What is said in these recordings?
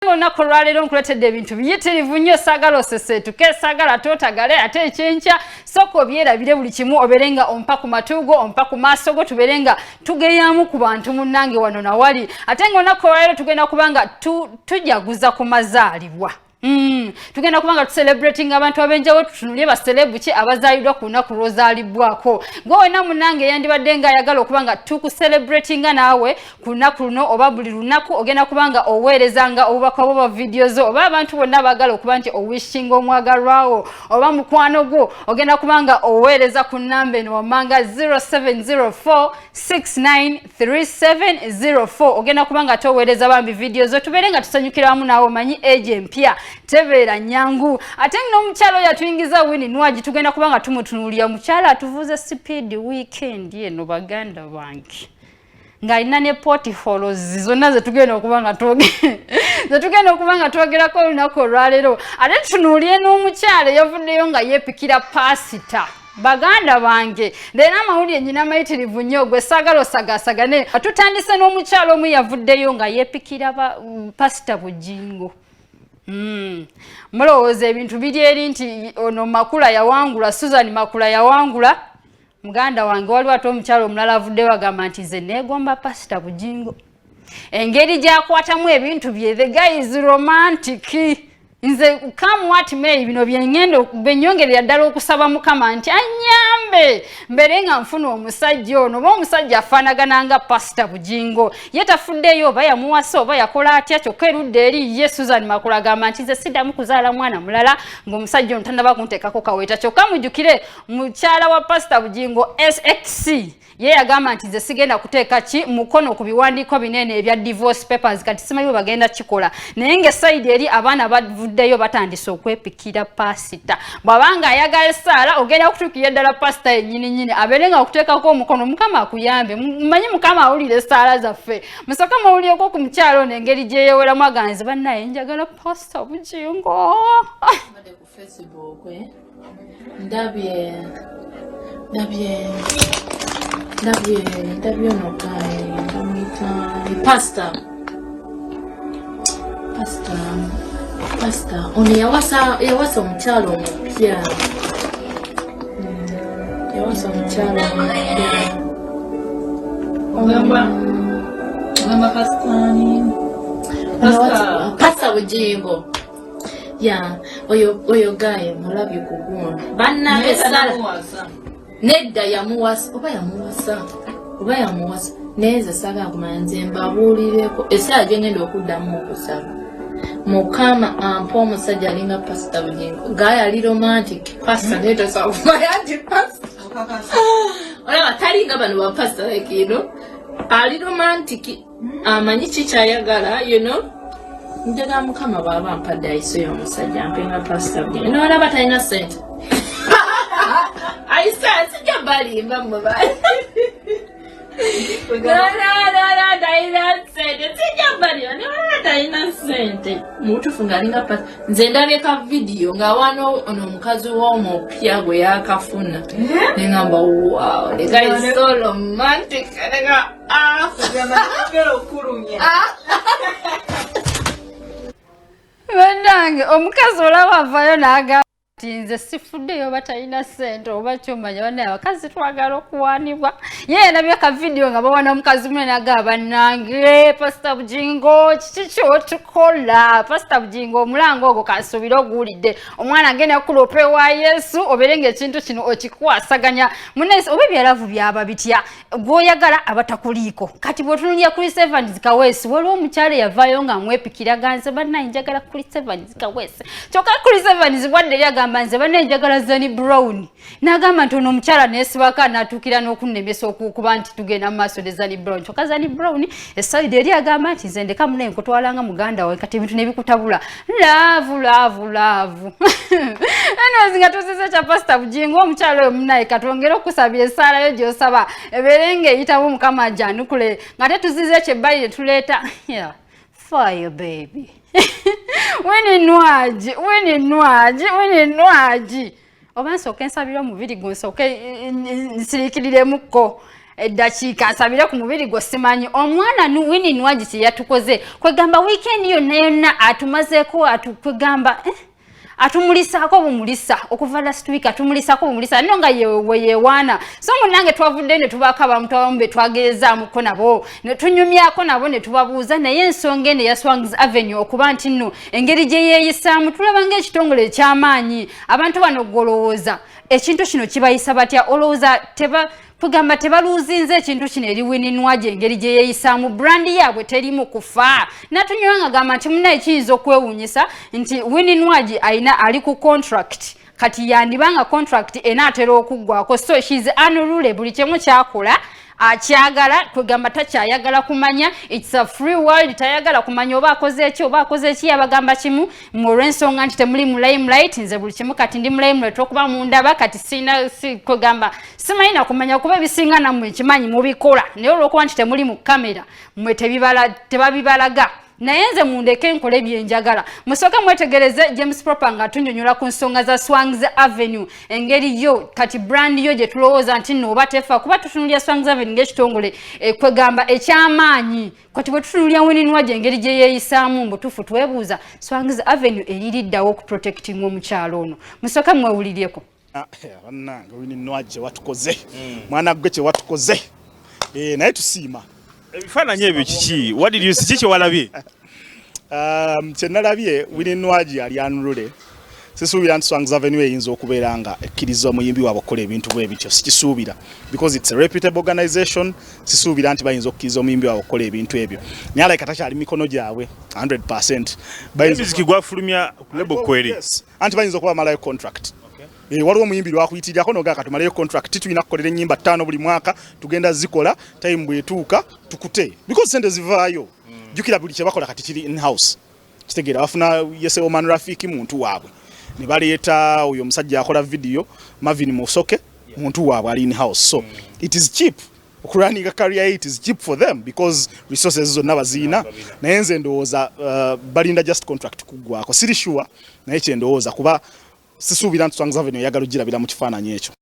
Olunaku lwaleero nkuletedde ebintu biyitirivu nnyo saagala oseseetuke saagala tootagale ate ekyenkya sooka obyerabire buli kimu obeere nga ompa ku matu go ompa ku maaso go tubeere nga tugeyamu ku bantu munnange wano nawali ate ng'olunaku olwaleero tugenda kuba nga tujaguza ku mazaalibwa. Tugenda kubanga tucelebrating abantu abenjawo tutunulye baselebu ki abazaalibwa ku lunaku lw'ozaalibwako gwe wena munnange yandibadde nga ayagala okubanga tukucelebratinga naawe ku lunaku luno oba buli lunaku ogenda kubanga oweerezanga obubaka bwo videos zo oba abantu bonna baagala okuba nti owishinga omwagalwawo oba mukwano gwo ogenda kubanga oweereza ku nnamba eno wammanga 0704693704 ogenda kubanga toweereza bambi videos zo tubeere nga tusanyukira wamu naawe omanyi age empya tebeera nyangu ate n'omukyalo yatuyingiza Winnie Nwagi tugenda kubanga tumutunuulira mukyala atuvuze speed weekend eno baganda bange ng'alina ne potholes zonna zetugenda okubanga twogerako olunaku olwaleero ate tutunuulire n'omukyala eyavuddeyo nga yeepikira pasita baganda bange leero amawulire nyina mayitirivu nnyo gwe saagala osagasagane tutandise n'omukyala omu yavuddeyo nga yeepikira pasita Bujingo. Mulowooza ebintu biri eri nti ono Makula yawangula Susan Makula yawangula muganda wange waliwo ate omukyalo omulala avuddeyo agamba nti nze neegomba pasita Bujingo engeri gyakwatamu ebintu bye the guy is romantic nze come what may bino byengendo benyongerera ddala okusaba Mukama nti anyambe mbere nga nfuna omusajja ono oba omusajja afaanagana nga pasita Bujingo ye tafuddeyo oba yamuwasa oba yakola atya kyokka erudde eri ye Susan Makula agamba nti nze siddamu kuzaala mwana mulala ng'omusajja ono tannaba kunteekako kaweeta kyokka mujjukire mukyala wa pasita Bujingo SXC ye yagamba nti nze sigenda kuteeka ki mukono ku biwandiiko binene ebya divorce papers kati simanyi bagenda kikola naye ng'esayidi eri abaana bavuddeyo batandise okwepikira pasita bw'abanga ayagala essaala ogenda okutuukira ddala pasita yennyini abeere nga okuteekako omukono Mukama akuyambe mmanyi Mukama awulira essaala zaffe musooka muwulireko ku mukyalo ono engeri gye yeeweramu aganze bannaye njagala pasita Bujingo ku Facebook ndabye no guy ndamwita pastor ono yawasa omukyalo omupya yawasa omukyalo omupya pastor Bujingo ya oyo guy mulabye kuguna bannabe sala nedda yamuwasa neze saba kumanya nze mbabuulireko essaawa gye ngenda okuddamu okusaba Mukama ampa omusajja alinga pasita Bujingo gaye ali romantic pasita netosobola kumanya nti pasita olaba talinga bano bapasita like ali romantic amanyi kikyayagala njagala Mukama bw'aba ampadde ayiso y'omusajja ampenga pasita Bujingo nolaba talina ssente sijja balimba mubali talina ssente mutufu ng'alinga pasi nze ndabeka vidiyo ng'awaana ono omukazi w'omupya gwe yakafuna neŋŋamba wow the guy is so romantic bannange omukazi olaba avayo n'agamba nze sifuddeyo oba talina ssente oba kyomanya bannaye abakazi twagala okuwaanibwa ye yalabye akavidiyo nga bawana omukazi munene agamba bannange pasita Bujingo kiki kyotukola pasita Bujingo omulango ogwo kansuubire oguwulidde omwana agenda kukulopa ewa Yesu obeere ng'ekintu kino okikwasaganya munesi oba ebyalavu byaba bitya gw'oyagala abatakuliiko kati bw'otunulira kuli Evans Kaweesi waliwo omukyala eyavaayo ng'amwepikira ganze bannaye njagala kuli Evans Kaweesi kyokka kuli Evans bwadde eri agamba nze bannaye njagala Zani Brown n'agamba nti ono omukyala neesibaka n'atuukira n'okunnemesa okuba nti tugenda mu maaso ne Zani Brown kyokka Zani Brown essayidi eri agamba nti nze ndeka munaye nkutwalanga muganda wawe kati ebintu nebikutabula laavu anyways nga tuzize kya pasita Bujingo omukyala oyo munaye katwongere okusabira essaala yo gy'osaba ebeere ng'eyitamu Mukama ajanukule nga tetuzize ekyebbali ne tuleeta fire baby Winnie Nwagi oba nsooke nsabira omubiri gwo nsooke nsiriikiriremukko eddakiika asabire ku mubiri gwo simanyi omwana Winnie Nwagi yatukoze kwegamba weekend yonna atumazeeko kwegamba atumulisako bumulisa okuva last week atumulisako bumulisa nno nga yewaana so munange twavudde ne tubaka abantu abambe twageezaamuko nabo ne tunyumyako nabo ne tubabuuza naye ensonga ene ya Swangs Avenue okuba nti nno engeri gye yeeyisaamu tulaba ng'ekitongole eky'amaanyi abantu bano golowooza ekintu kino kibayisa batya olowooza kugamba tebaluuzinze ekintu kino eri Winnie Nwagi engeri gye yeeyisaamu brandi yaabwe terimu kufa natunywa nga gamba nti munaye kiyinza okwewuunyisa nti Winnie Nwagi ali ku contract kati yandibanga contract enaatera okuggwako so she's unruly buli kimu kyakola akyagala kugamba takyayagala kumanya it's a free world tayagala kumanya oba akoze eki abagamba kimu mu lw'ensonga nti temuli mu limelight nze buli kimu kati ndi mu limelight okuba mundaba kati kugamba simanyi na kumanya kuba ebisinga nammwe ekimanyi mubikola naye olw'okuba nti temuli mu kamera mmwe tebabibalaga naye nze mundeke nkole byenjagala musooke mwetegereze James Propa nga atunnyonnyola ku nsonga za Swangs Avenue engeri yo kati brand yo gye tulowooza nti nno oba tefa kuba tutunulya Swangs Avenue ng'ekitongole kwegamba eky'amaanyi kati bwe tutunulya Winnie Nwagi engeri gye yeeyisaamu mbutuufu twebuuza Swangs Avenue eririddawo okuprotectinga omukyalo ono musooke mwewuliryeko bannange Winnie Nwagi watukoze mwana gwe kye watukoze naye tusiima ebifaananyi ebyo kiki what did you see kiki walabye kyenalabye Winnie Nwagi ali anulule sisuubira nti Swangs Avenue eyinza okubeera nga ekkiriza omuyimbi waabwe okukola ebintu bwe bityo sikisuubira because it's a reputable organization sisuubira nti bayinza okukkiriza omuyimbi waabwe okukola ebintu ebyo naye alayika takyali mikono gyabwe 100% muziki gwafulumya ku lebo kweri anti bayinza okuba malayo contract waliwo omuyimbi lwakuyitirirako nogaa katumaleyo contract tulina kukolera ennyimba 5 buli mwaka tugenda zikola time bwetuuka tukute because sente zivaayo jjukira buli kye bakola kati kiri in house kitegeera bafuna Yese Oman Rafiki muntu waabwe ne baleeta oyo omusajja akola video Marvin Musoke muntu waabwe ali in house so it is cheap okurunning a career it is cheap for them because resources zonna baziina naye nze ndowooza balinda just contract kuggwako siri sure naye kye ndowooza kuba sisuubira nti Swangs Avenue yagala ogirabira mu kifaananyi ekyo.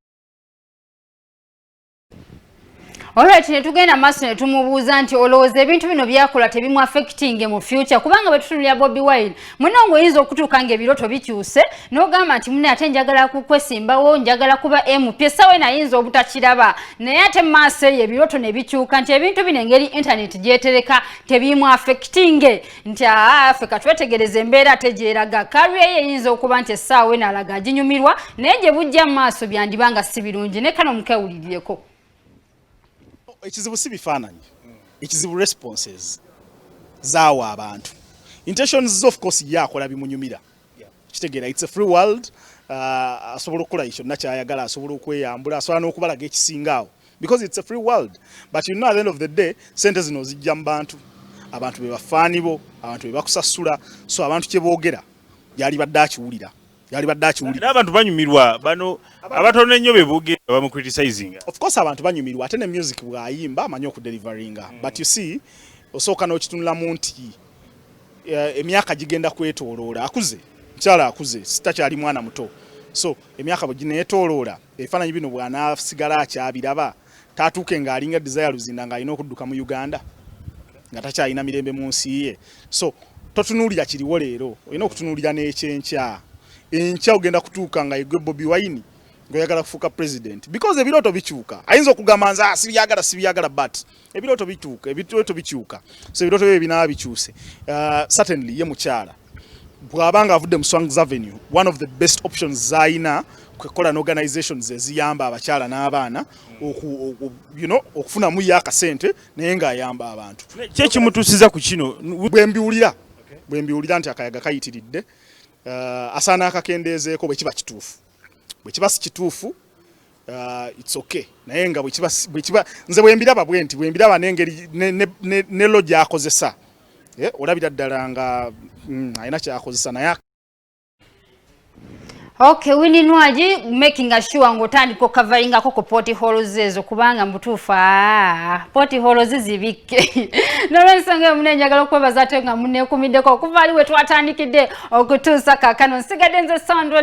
Alright ne tugenda maaso ne tumubuuza nti olowooza ebintu bino byakola tebimu affecting mu future kubanga bwe tutunulya Bobi Wine munongo oyinza okutuuka ng'ebiroto bikyuse n'ogamba nti munne ate njagala kukwesimbawo njagala kuba MP essawa ayinza obutakiraba naye ate maaso eyo ebiroto ne bikyuka nti ebintu bino engeri internet gyetereka tebimu affecting nti ffe katwetegereza embeera tegyeraga career ye eyinza okuba nti essaawa alaga aginyumirwa naye gye bujja mu maaso byandibanga si birungi ne kano mukewuliryeko. Ekizibu si bifaananyi ekizibu responses zaawo abantu intentions of course yakola bimunyumira kitegeera it's a free world asobola okukola ekyo nakyayagala asobola okweyambula asobola n'okubalaga ekisingaawo because it's a free world but you know at the end of the day sente zino zijja mu bantu abantu be bafaanibo abantu be bakusasula so abantu kye boogera yali badde akiwulira n'abantu banyumirwa bano abatono ennyo be boogera bamu criticizing of course abantu banyumirwa ate ne music bw'ayimba amanyi okudeliveringa but you see osooka n'okitunulamu nti emyaka gigenda kwetooloola akuze mukyala akuze sitakyali mwana muto so emyaka bwe gineetooloola ebifaananyi bino bw'anaasigala akyabiraba taatuuke ng'alinga Desire Luzinda ng'alina okudduka mu Uganda nga takyalina mirembe mu nsi ye so totunuulira kiriwo leero olina okutunuulira n'ekyenkya enkya ogenda kutuuka nga yegwe Bobi Wine ng'oyagala kufuuka president because ebiroto bikyuka ayinza okugamba nze sibiyagala but ebiroto bikyuka so ebiroto bye binaaba bikyuse certainly ye mukyala bw'abanga avudde mu Swangs Avenue one of the best options zayina kwekola n'organizations eziyamba abakyala n'abaana okufunamu ye akasente naye ng'ayamba abantu kyekimutuusiza ku kino bwe mbiwulira nti akayaga kayitiridde asaana akakendeezeeko bwe kiba kituufu bwe kiba si kituufu it's okay naye nga bwe kiba nze bwe mbiraba n'engeri ne lo gy'akozesa olabira ddala nga alina kyakozesa naye Okay, Winnie Nwagi making sure ngotandika okavaringako ku potholes ezo kubanga mbutuufu potholes zibike nolwensonga munne njagala okwebaza ate nga munneekumiddeko okuva ali we twatandikidde okutuusa kaakano nsigadde nze Sandra